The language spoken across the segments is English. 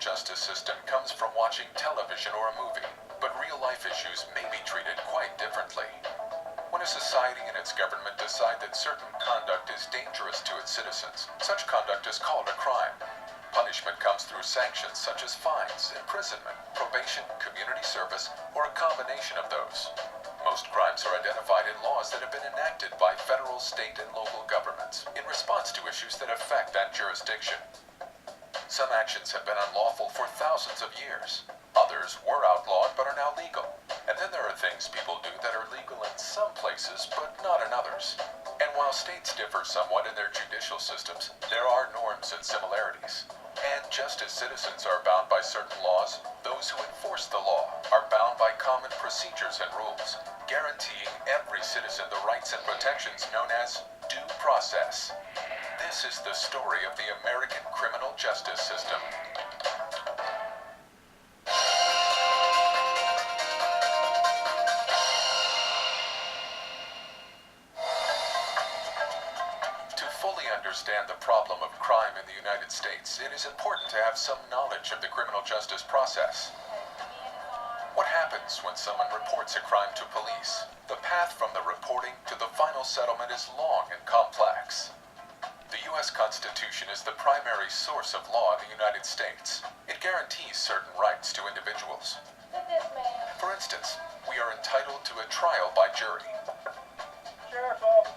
justice system comes from watching television or a movie, but real-life issues may be treated quite differently. When a society and its government decide that certain conduct is dangerous to its citizens, such conduct is called a crime. Punishment comes through sanctions such as fines, imprisonment, probation, community service, or a combination of those. Most crimes are identified in laws that have been enacted by federal, state, and local governments in response to issues that affect that jurisdiction. Some actions have been unlawful for thousands of years. Others were outlawed but are now legal. And then there are things people do that are legal in some places but not in others. And while states differ somewhat in their judicial systems, there are norms and similarities. And just as citizens are bound by certain laws, those who enforce the law are bound by common procedures and rules, guaranteeing every citizen the rights and protections known as due process. This is the story of the American criminal justice system. To fully understand the problem of crime in the United States, it is important to have some knowledge of the criminal justice process. What happens when someone reports a crime to police? The path from the reporting to the final settlement is long and complex. The U.S. Constitution is the primary source of law in the United States. It guarantees certain rights to individuals. For instance, we are entitled to a trial by jury.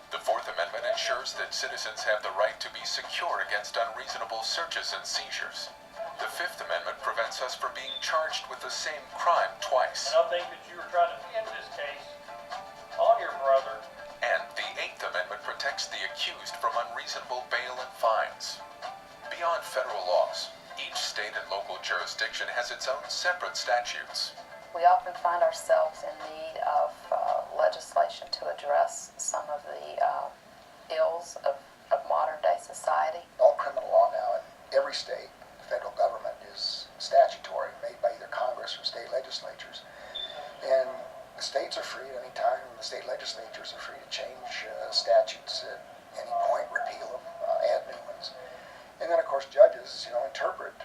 The Fourth Amendment ensures that citizens have the right to be secure against unreasonable searches and seizures. The Fifth Amendment prevents us from being charged with the same crime twice. And I think that you were trying to end this case on your brother. And the Eighth Amendment protects the accused from unreasonable bail and fines. Beyond federal laws, each state and local jurisdiction has its own separate statutes. We often find ourselves in need of legislation to address some of the ills of modern-day society. All criminal law now in every state, the federal government, is statutory, made by either Congress or state legislatures. And the states are free at any time, and the state legislatures are free to change statutes at any point, repeal them, add new ones. And then, of course, judges, interpret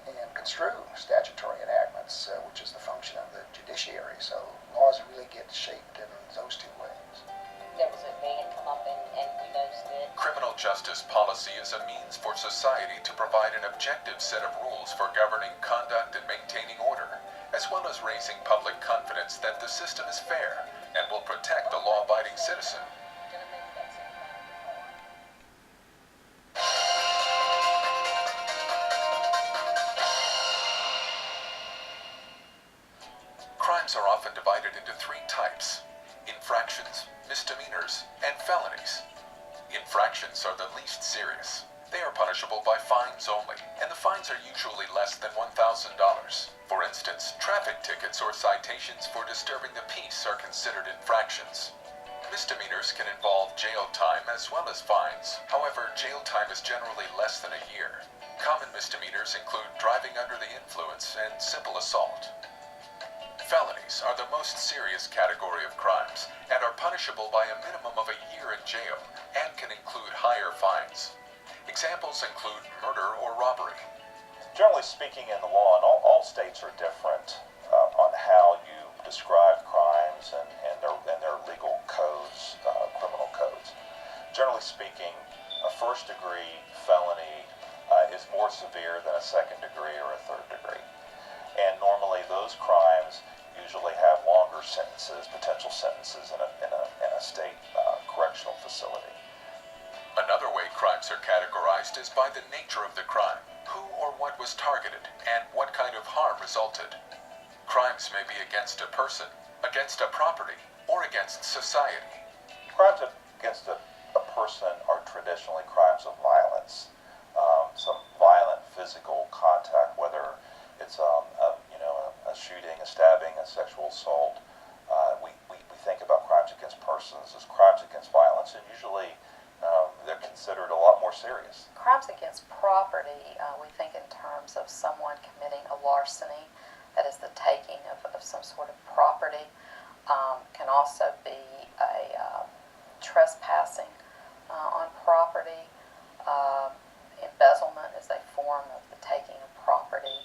and construe statutory enactments, which is the function of the judiciary. So laws really get shaped in those two ways. There was a ban come up and we noticed it. Criminal justice policy is a means for society to provide an objective set of rules for governing conduct and maintaining order, as well as raising public confidence that the system is fair and will protect the law-abiding citizen. Crimes are often divided into three types: infractions, misdemeanors, and felonies. Infractions are the least serious. They are punishable by fines only, and the fines are usually less than $1,000. For instance, traffic tickets or citations for disturbing the peace are considered infractions. Misdemeanors can involve jail time as well as fines. However, jail time is generally less than a year. Common misdemeanors include driving under the influence and simple assault. Felonies are the most serious category of crimes and are punishable by a minimum of a year in jail and can include higher fines. Examples include murder or robbery. Generally speaking, in the law, and all states are different on how you describe crimes and their legal codes, criminal codes. Generally speaking, a first-degree felony is more severe than a second-degree or a third-degree. And normally those crimes usually have longer sentences, potential sentences in a state correctional facility. Another way crimes are categorized is by the nature of the crime, who or what was targeted, and what kind of harm resulted. Crimes may be against a person, against a property, or against society. Crimes against a person are traditionally crimes of violence, some violent physical contact, whether it's a shooting, a stabbing, a sexual assault. We think about crimes against persons as crimes against violence, and usually they're considered a lot more serious. Crimes against property, we think in terms of someone committing a larceny, that is the taking of some sort of property. Can also be a trespassing on property. Embezzlement is a form of the taking of property.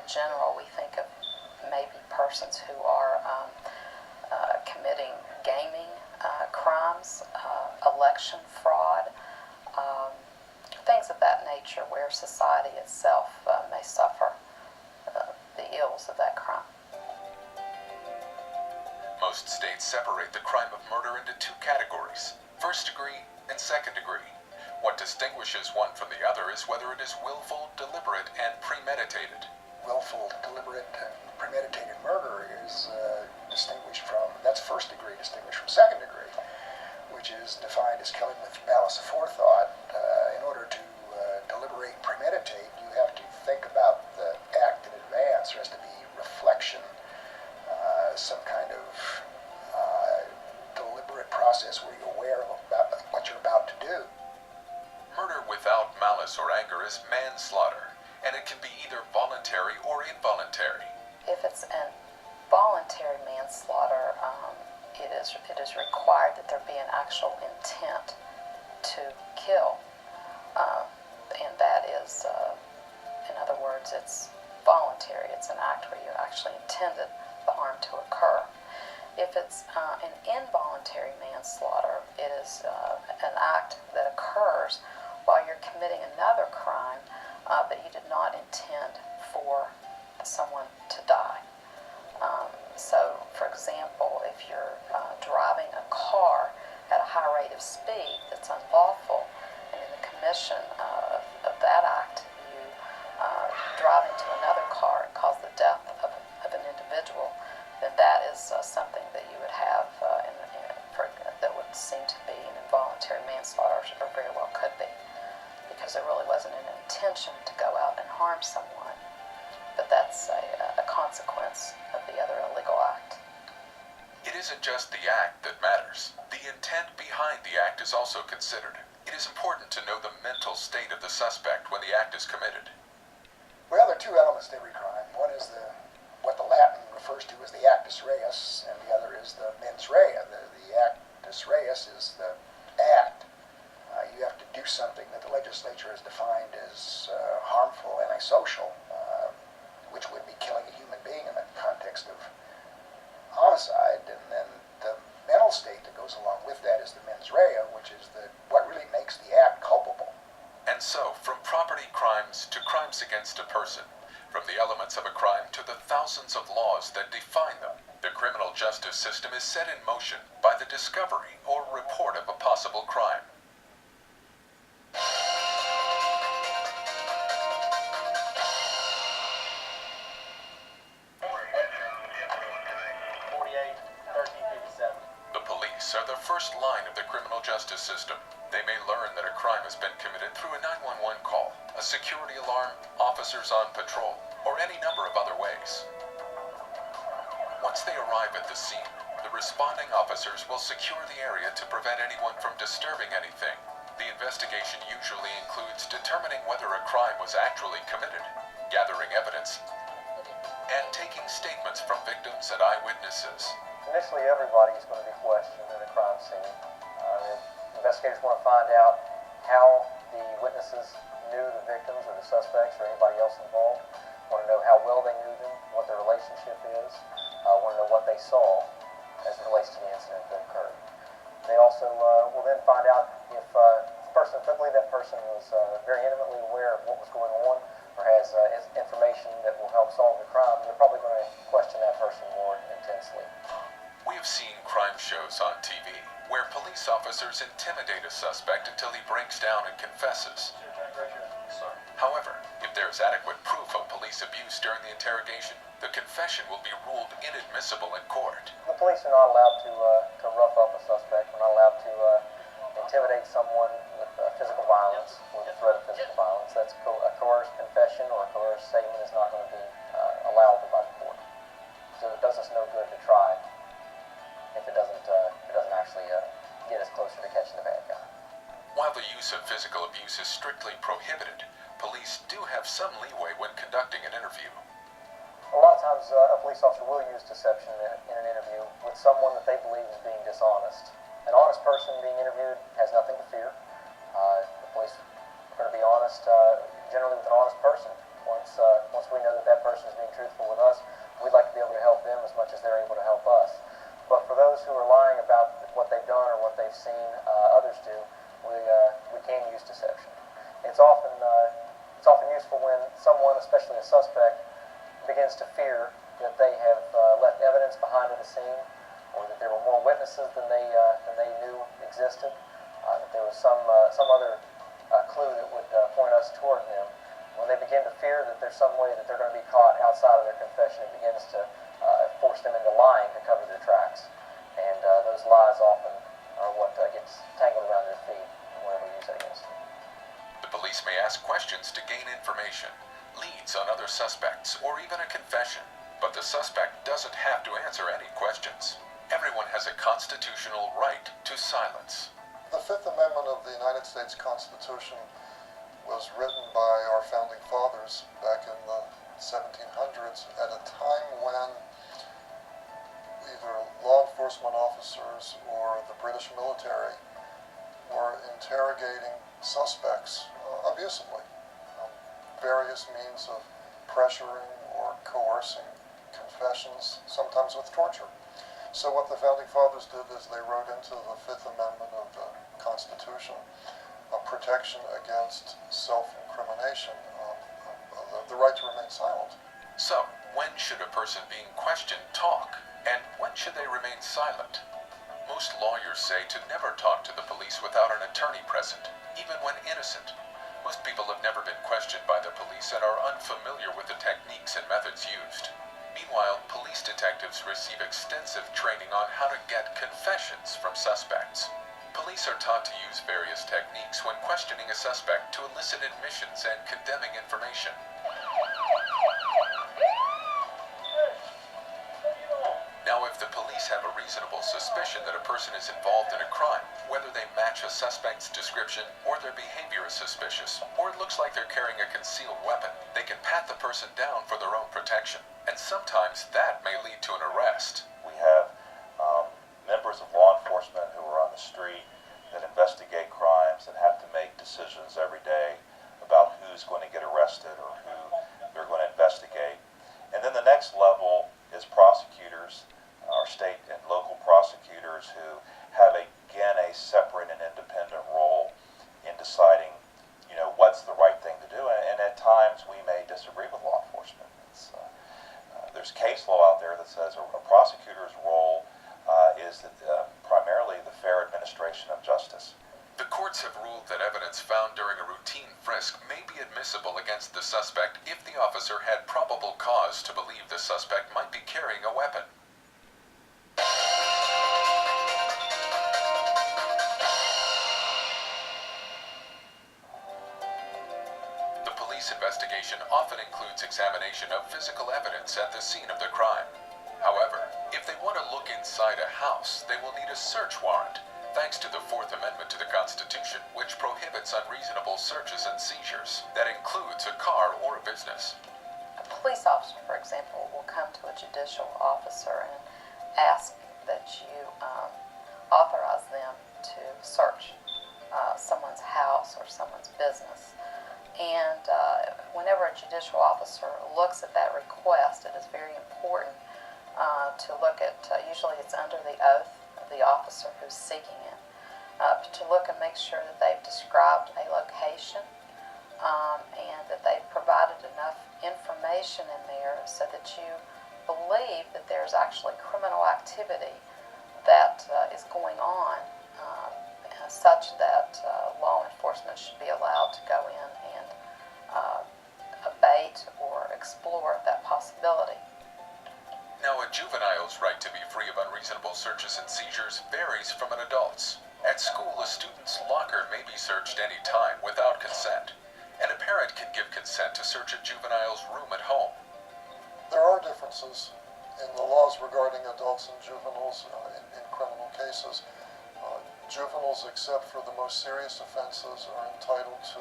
general, we think of maybe persons who are committing gaming crimes, election fraud, things of that nature where society itself may suffer the ills of that crime. Most states separate the crime of murder into two categories, first degree and second degree. What distinguishes one from the other is whether it is willful, deliberate, and premeditated. Willful, deliberate, and premeditated murder is distinguished from, that's first degree, distinguished from second degree, which is defined as killing with malice aforethought. In order to deliberate and premeditate, you have to think about the act in advance. There has to be reflection, some kind of deliberate process where you're aware of what you're about to do. Murder without malice or anger is manslaughter, and it can be either voluntary or involuntary. If it's an voluntary manslaughter, it is required that there be an actual intent to kill, and that is, in other words, it's voluntary. It's an act where you actually intended the harm to occur. If it's an involuntary manslaughter, it is an act that occurs while you're committing another crime, but you did not intend for someone to die. So, for example, if you're driving a car at a high rate of speed that's unlawful, and in the commission of that act, you drive into another car and cause the death of an individual, then that is something that you would have that would seem to be an involuntary manslaughter, or very well could be, because there really wasn't an intention to go out and harm someone, but that's a consequence of the other illegal act. It isn't just the act that matters. The intent behind the act is also considered. It is important to know the mental state of the suspect when the act is committed. Well, there are two elements to every crime. One is what the Latin refers to as the actus reus, and the other is the mens rea. The actus reus is the act. You have to do something that the legislature has defined as harmful, antisocial, which would be killing a human being in the context of homicide. And then the mental state that goes along with that is the mens rea, which is what really makes the act culpable. And so, from property crimes to crimes against a person, from the elements of a crime to the thousands of laws that define them, the criminal justice system is set in motion by the discovery or report of a possible crime. The police are the first line of the criminal justice system. They may learn that a crime has been committed through a 911 call, a security alarm, officers on patrol, or any number of other ways. Once they arrive at the scene, the responding officers will secure the area to prevent anyone from disturbing anything. The investigation usually includes determining whether a crime was actually committed, gathering evidence, and taking statements from victims and eyewitnesses. Initially, everybody is going to be questioned at a crime scene. Investigators want to find out how the witnesses knew the victims or the suspects or anybody else involved. Want to know how well they knew them, what their relationship is. Want to know what they saw as it relates to the incident that occurred. They also will then find out if the person, typically that person was very intimately aware of what was going on or has information that will help solve the crime. They're probably going to question that person more intensely. We have seen crime shows on TV where police officers intimidate a suspect until he breaks down and confesses. However, if there's adequate proof of police abuse during the interrogation, the confession will be ruled inadmissible in court. The police are not allowed to rough up a suspect. We're not allowed to intimidate someone with physical violence, with the threat of physical violence. That's a coerced confession or a coerced statement is not going to be allowable by the court. So it does us no good to try if it doesn't actually get us closer to catching the bad guy. While the use of physical abuse is strictly prohibited, police do have some leeway when conducting an interview. A lot of times a police officer will use deception in an interview with someone that they believe is being dishonest. An honest person being interviewed has nothing to fear. The police are going to be honest, generally with an honest person. Once we know that that person is being truthful with us. We'd like to be able to help them as much as they're able to help us. But for those who are lying about what they've done or what they've seen others do, we can use deception. It's often useful when someone, especially a suspect, begins to fear that they have left evidence behind at a scene, or that there were more witnesses than they knew existed, that there was some other clue that would point us toward them. When they begin to fear that there's some way that they're going to be caught outside of their confession, it begins to force them into lying to cover their tracks. And those lies often are what gets tangled around their feet whenever we use it against them. The police may ask questions to gain information, leads on other suspects, or even a confession. But the suspect doesn't have to answer any questions. Everyone has a constitutional right to silence. The Fifth Amendment of the United States Constitution was written by our founding fathers back in the 1700s at a time when either law enforcement officers or the British military were interrogating suspects abusively. Various means of pressuring or coercing confessions, sometimes with torture. So what the founding fathers did is they wrote into the Fifth Amendment of the Constitution a protection against self-incrimination, the right to remain silent. So, when should a person being questioned talk? And when should they remain silent? Most lawyers say to never talk to the police without an attorney present, even when innocent. Most people have never been questioned by the police and are unfamiliar with the techniques and methods used. Meanwhile, police detectives receive extensive training on how to get confessions from suspects. Police are taught to use various techniques when questioning a suspect to elicit admissions and condemning information. Now, if the police have a reasonable suspicion that a person is involved in a crime, whether they match a suspect's description or their behavior is suspicious, or it looks like they're carrying a concealed weapon, they can pat the person down for their own protection. And sometimes that may lead to an arrest. We have members of law enforcement who are on the street that investigate crimes and have to make decisions every day about who's going to get arrested or who they're going to investigate. And then the next level is prosecutors, our state and local prosecutors, who have again a separate and independent role in deciding, what's the right thing to do. And at times we may disagree with law enforcement. There's case law out there that says a prosecutor's role is primarily the fair administration of justice. The courts have ruled that evidence found during a routine frisk may be admissible against the suspect if the officer had probable cause to believe the suspect might be carrying a weapon. The police investigation often includes examination of physical evidence at the scene of the crime. However, if they want to look inside a house, they will need a search warrant, thanks to the Fourth Amendment to the Constitution, which prohibits unreasonable searches and seizures. That includes a car or a business. A police officer, for example, will come to a judicial officer and ask that you authorize them to search someone's house or someone's business. And whenever a judicial officer looks at that request, it is very important to look at, usually it's under the oath of the officer who's seeking it, to look and make sure that they've described a location and that they've provided enough information in there so that you believe that there's actually criminal activity that is going on, such that law enforcement should be allowed to go in and abate or explore that possibility. Now, a juvenile's right to be free of unreasonable searches and seizures varies from an adult's. At school, a student's locker may be searched any time without consent, and a parent can give consent to search a juvenile's room at home. There are differences in the laws regarding adults and juveniles in criminal cases. Juveniles, except for the most serious offenses, are entitled to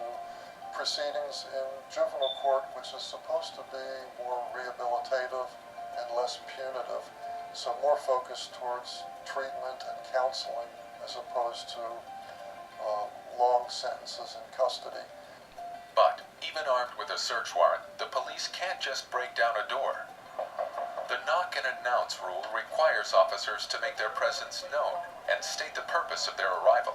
proceedings in juvenile court, which is supposed to be more rehabilitative and less punitive, so more focused towards treatment and counseling as opposed to long sentences in custody. But Even armed with a search warrant, the police can't just break down a door. The knock and announce rule requires officers to make their presence known and state the purpose of their arrival.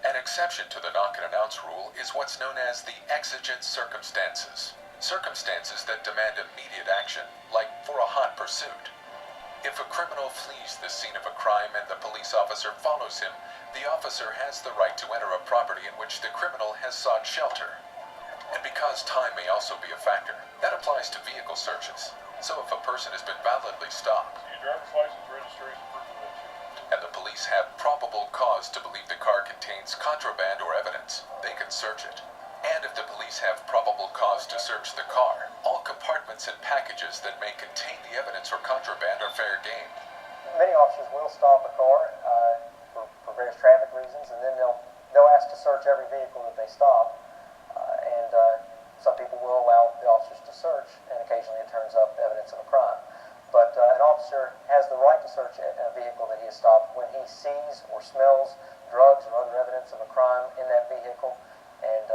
An exception to the knock and announce rule is what's known as the exigent circumstances. Circumstances that demand immediate action, like for a hot pursuit. If a criminal flees the scene of a crime and the police officer follows him, the officer has the right to enter a property in which the criminal has sought shelter. And because time may also be a factor, that applies to vehicle searches. So if a person has been validly stopped, Your driver's license, registration, proof of insurance. and the police have probable cause to believe the car contains contraband or evidence, they can search it. And if the police have probable cause to search the car, all compartments and packages that may contain the evidence or contraband are fair game. Many officers will stop a car for various traffic reasons, and then they'll ask to search every vehicle that they stop. And some people will allow the officers to search, and occasionally it turns up evidence of a crime. But an officer has the right to search a vehicle that he has stopped when he sees or smells drugs or other evidence of a crime in that vehicle, and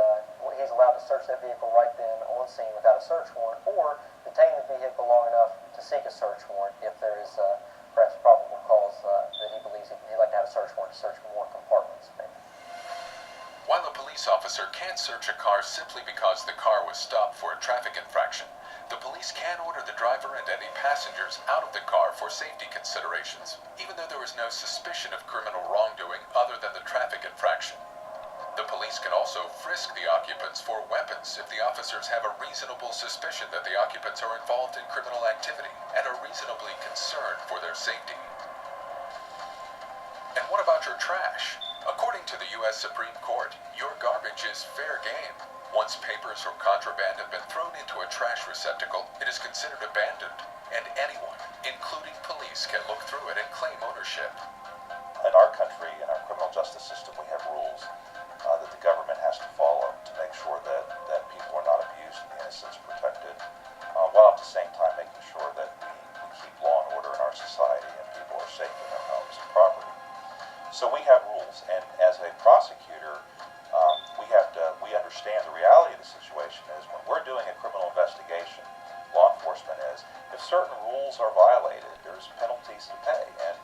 he's allowed to search that vehicle right then on scene without a search warrant, or detain the vehicle long enough to seek a search warrant if there is perhaps probable cause that he believes he'd like to have a search warrant to search more compartments. While a police officer can't search a car simply because the car was stopped for a traffic infraction, the police can order the driver and any passengers out of the car for safety considerations, even though there is no suspicion of criminal wrongdoing other than the traffic infraction. The police can also frisk the occupants for weapons if the officers have a reasonable suspicion that the occupants are involved in criminal activity and are reasonably concerned for their safety. And what about your trash? According to the U.S. Supreme Court, your garbage is fair game. Once papers or contraband have been thrown into a trash receptacle, it is considered abandoned, and anyone, including police, can look through it and claim ownership. In our country, in our criminal justice system, we have rules that the government has to follow to make sure that people are not abused and the innocents are protected, while at the same time making sure that we keep law and order in our society and people are safe in their homes and property. So we have rules, and as a prosecutor, we understand the reality of the situation is when we're doing a criminal investigation, law enforcement is, if certain rules are violated, there's penalties to pay. And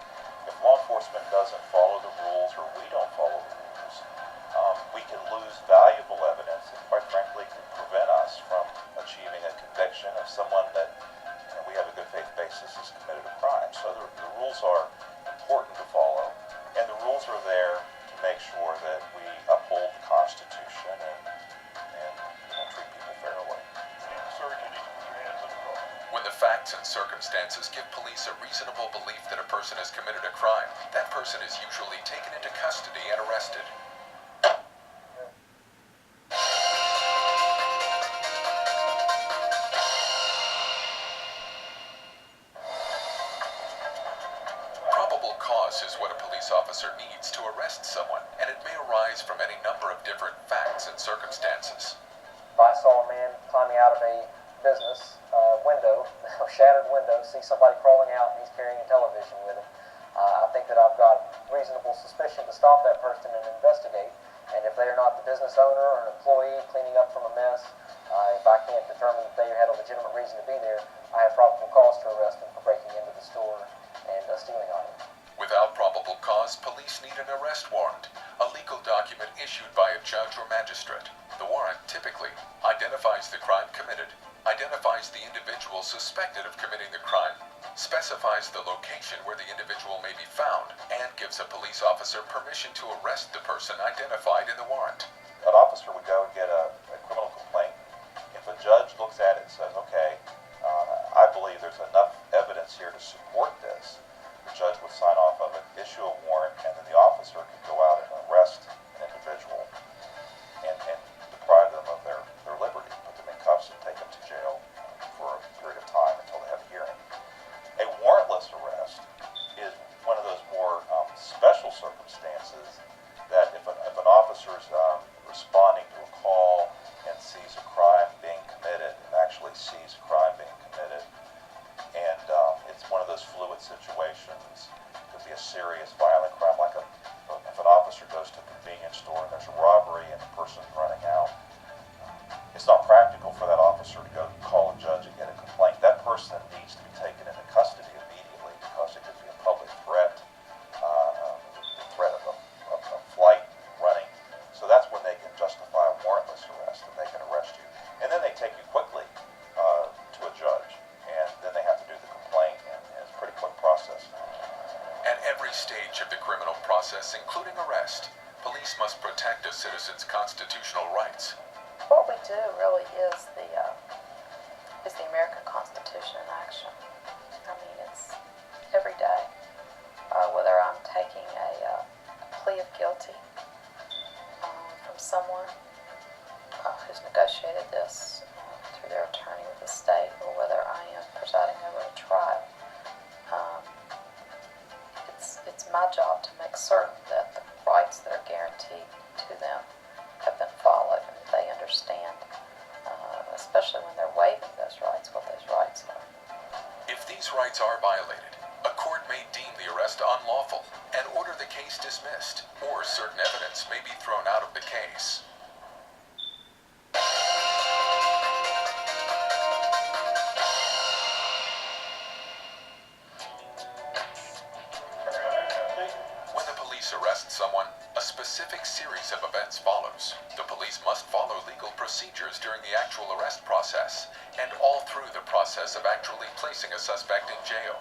if law enforcement doesn't follow the rules or we don't follow the rules, we can lose valuable evidence and quite frankly can prevent us from achieving a conviction of someone that we have a good faith basis has committed a crime. So the rules are important to follow, and the rules are there to make sure that we uphold the Constitution and treat people fairly. Sir, you need to put your hands on the car. When the facts and circumstances give police a reasonable belief that a person has committed a crime, that person is usually taken into custody and arrested. Probable cause is what a police officer needs to arrest someone, and it may arise from any number of different facts and circumstances. If I saw a man climbing out of a business window, a shattered window, see somebody crawling out and he's carrying a television with him, I think that I've got reasonable suspicion to stop that person and investigate. And if they are not the business owner or an employee cleaning up from a mess, if I can't determine that they had a legitimate reason to be there, I have probable cause to arrest them for breaking into the store and stealing items. Without probable cause, police need an arrest warrant, a legal document issued by a judge or magistrate. The warrant typically identifies the crime committed, identifies the individual suspected of committing the crime, specifies the location where the individual may be found, and gives a police officer permission to arrest the person identified in the warrant. An officer would go and get a criminal complaint. If a judge looks at it and says, okay, I believe there's enough evidence here to support this, the judge would sign off of it, issue a warrant, and then the officer could go out and arrest an individual and deprive them of their liberty, put them in cuffs and take them to jail for a period of time until they have a hearing. A warrantless arrest is one of those more special circumstances that if an officer is responding to a call do really is the American Constitution in action. I mean, it's every day. Whether I'm taking a plea of guilty from someone who's negotiated this through their attorney with the state, or whether I am presiding over a trial, it's my job to make certain that the rights that are guaranteed to them have been followed, and that they understand, especially when they're waiving those rights, what those rights are. If these rights are violated, a court may deem the arrest unlawful and order the case dismissed, or certain evidence may be thrown out of the case. When the police arrest someone, a specific series of events follows. The police must follow legal procedures during the actual arrest process, and all through the process of actually placing a suspect in jail.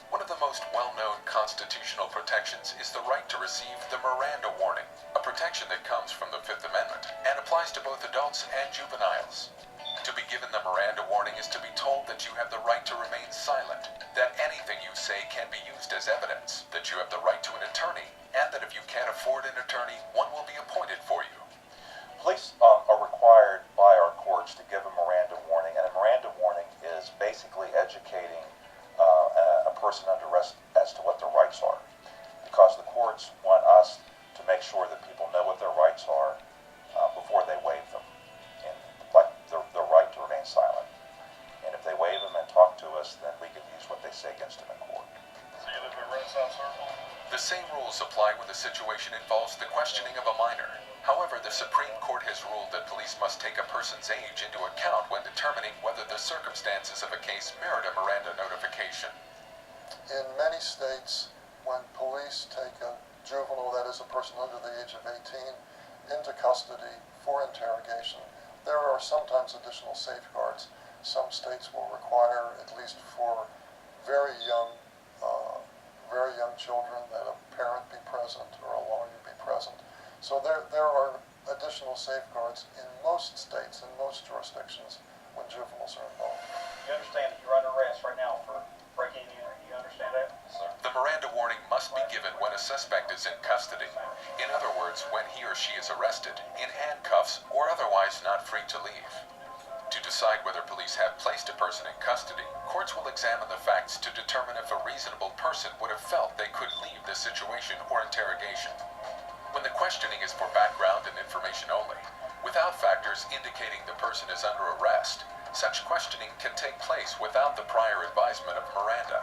One of the most well-known constitutional protections is the right to receive the Miranda warning, a protection that comes from the Fifth Amendment and applies to both adults and juveniles. To be given the Miranda warning is to be told that you have the right to remain silent, that anything you say can be used as evidence, that you have the right to an attorney, and that if you can't afford an attorney, one will be appointed for you. Police are required by our courts to give a Miranda warning, and a Miranda warning is basically educating a person under arrest as to what their rights are, because the courts want us to make sure that people know what their rights are before they waive them, and like the right to remain silent. And if they waive them and talk to us, then we can use what they say against them in court. So you live in Renaissance Circle? The same rules apply when the situation involves the questioning of a minor. However, the Supreme Court has ruled that police must take a person's age into account when determining whether the circumstances of a case merit a Miranda notification. In many states, when police take a juvenile, that is a person under the age of 18, into custody for interrogation, there are sometimes additional safeguards. Some states will require, at least for very young children, that a parent be present or a lawyer be present. So there are additional safeguards in most states, in most jurisdictions, when juveniles are involved. You understand that you're under arrest right now for breaking and entering. You understand that? Sir. The Miranda warning must be given when a suspect is in custody. In other words, when he or she is arrested, in handcuffs, or otherwise not free to leave. To decide whether police have placed a person in custody, courts will examine the facts to determine if a reasonable person would have felt they could leave the situation or interrogation. When the questioning is for background and information only, without factors indicating the person is under arrest, such questioning can take place without the prior advisement of Miranda.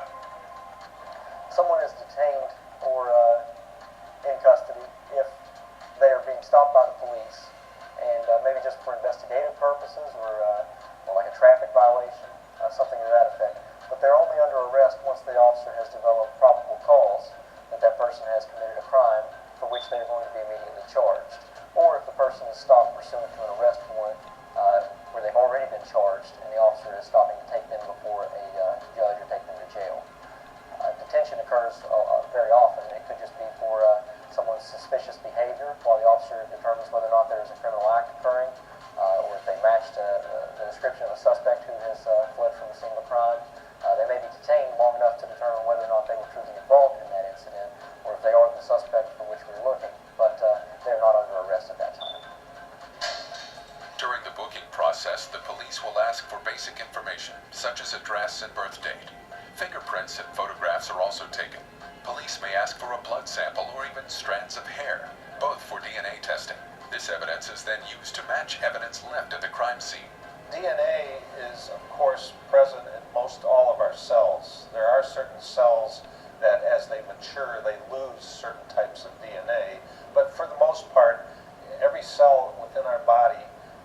Someone is detained or in custody if they are being stopped by the police, and maybe just for investigative purposes or like a traffic violation, something to that effect. But they're only under arrest once the officer has developed probable cause that that person has committed a crime for which they're going to be immediately charged. Or if the person is stopped pursuant to an arrest warrant where they've already been charged and the officer is stopping to take them before a judge or take them to jail. Detention occurs very often. It could just be for someone's suspicious behavior while the officer determines whether or not there is a criminal act occurring, or if they match the description of a suspect who has fled from the scene of a crime. They may be detained long enough to determine whether or not they were truly involved in that incident, or if they are the suspect for which we're looking, but they're not under arrest at that time. During the booking process, the police will ask for basic information, such as address and birth date. Fingerprints and photographs are also taken. Police may ask for a blood sample or even strands of hair, both for DNA testing. This evidence is then used to match evidence left at the crime scene. DNA is, of course, present in most all of our cells. There are certain cells that, as they mature, they lose certain types of DNA. But for the most part, every cell within our body,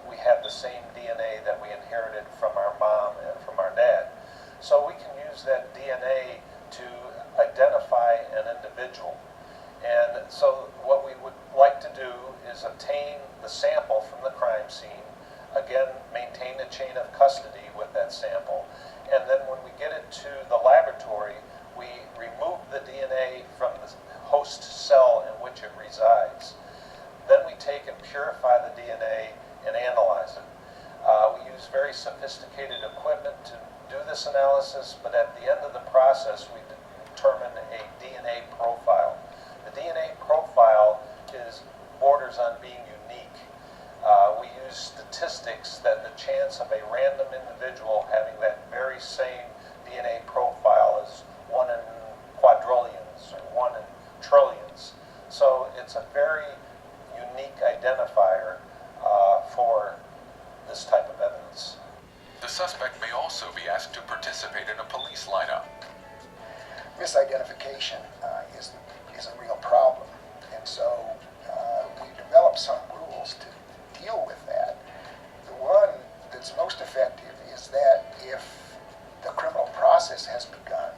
we have the same DNA that we inherited from our mom and from our dad. So we can use that DNA to identify an individual. And so what we would like to do is obtain the sample from the crime scene, again, maintain a chain of custody with that sample, and then when we get it to the laboratory, we remove the DNA from the host cell in which it resides. Then we take and purify the DNA and analyze it. sophisticated equipment to do this analysis, but at the end of the process, we determine a DNA profile. The DNA profile borders on being unique. We use statistics that the chance of a random individual having that very same DNA profile is 1 in quadrillions or 1 in trillions. So it's a very unique identifier for this type of evidence. The suspect may also be asked to participate in a police lineup. Misidentification is a real problem, and so we developed some rules to deal with that. The one that's most effective is that if the criminal process has begun,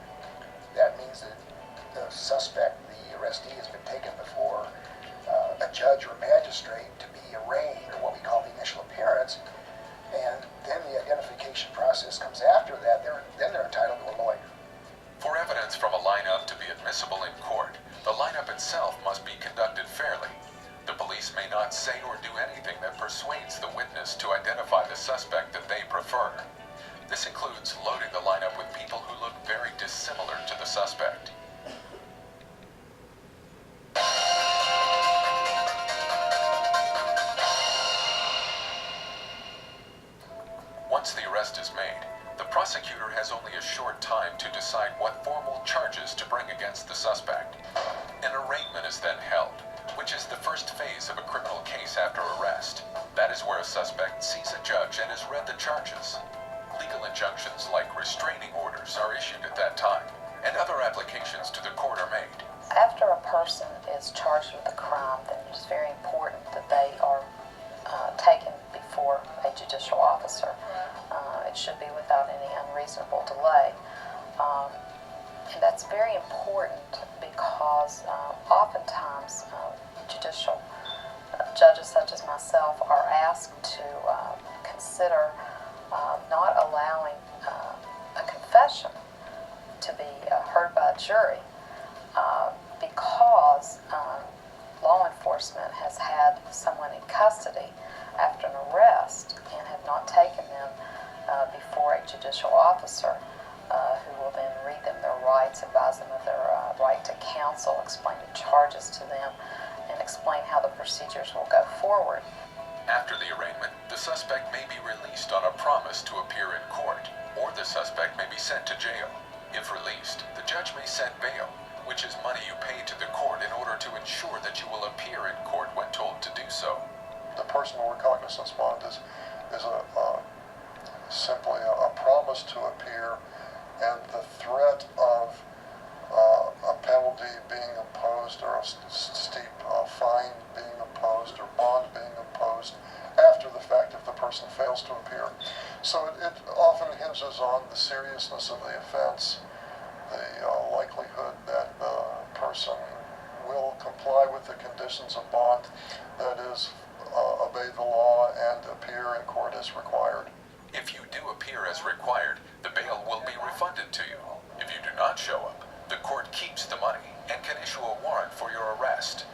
that means that the suspect, the arrestee, has been taken before a judge or magistrate to be arraigned, or what we call the initial appearance, and then the identification process comes after that. Then they're entitled to a lawyer. For evidence from a lineup to be admissible in court, the lineup itself must be conducted fairly. The police may not say or do anything that persuades the witness to identify the suspect that they prefer. This includes loading the lineup with people who look very dissimilar to the suspect. Once the arrest is made, the prosecutor has only a short time to decide what formal charges to bring against the suspect. An arraignment is then held, which is the first phase of a criminal case after arrest. That is where a suspect sees a judge and has read the charges. Legal injunctions like restraining orders are issued at that time, and other applications to the court are made. After a person is charged with a crime, then it is very important that they are taken before a judicial officer. It should be without any unreasonable delay. And that's very important because oftentimes judicial judges such as myself are asked to consider not allowing a confession to be heard by a jury because law enforcement has had someone in custody after an arrest and have not taken them before a judicial officer who will then read them their rights, advise them of their right to counsel, explain the charges to them, and explain how the procedures will go forward. After the arraignment, the suspect may be released on a promise to appear in court, or the suspect may be sent to jail. If released, the judge may set bail, which is money you pay to the court in order to ensure that you will appear in court when told to do so. The personal recognizance bond is simply a promise to appear, and the threat of a penalty being imposed, or a steep fine being imposed, or bond being imposed after the fact if the person fails to appear. So it often hinges on the seriousness of the offense, the likelihood that the person will comply with the conditions of bond, that is, obey the law and appear in court as required. If you do appear as required, the bail will be refunded to you. If you do not show up, the court keeps the money and can issue a warrant for your arrest.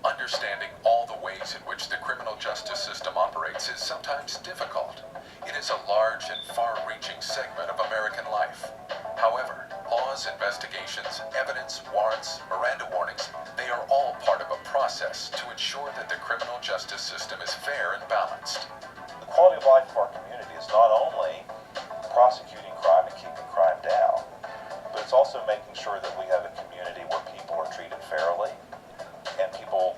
Understanding all the ways in which the criminal justice system operates is sometimes difficult. It is a large and far-reaching segment of American life. However, laws, investigations, evidence, warrants, Miranda warnings, they are all part of a process to ensure that the criminal justice system is fair and balanced. The quality of life of our community is not only prosecuting crime and keeping crime down, but it's also making sure that we have a community where people are treated fairly, and people,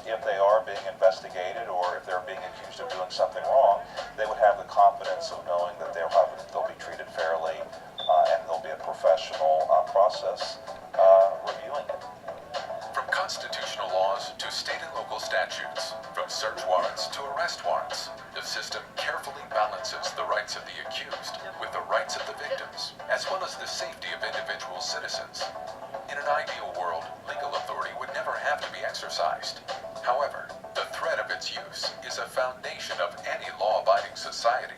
if they are being investigated or if they're being accused of doing something wrong, they would have the confidence of knowing that they'll be treated fairly, and there'll be a professional process reviewing it. From constitutional laws to state and local statutes, from search warrants to arrest warrants, the system carefully balances the rights of the accused with the rights of the victims, as well as the safety of individual citizens. In an ideal world, legal authority would never have to be exercised. However, the threat of its use is a foundation of any law-abiding society.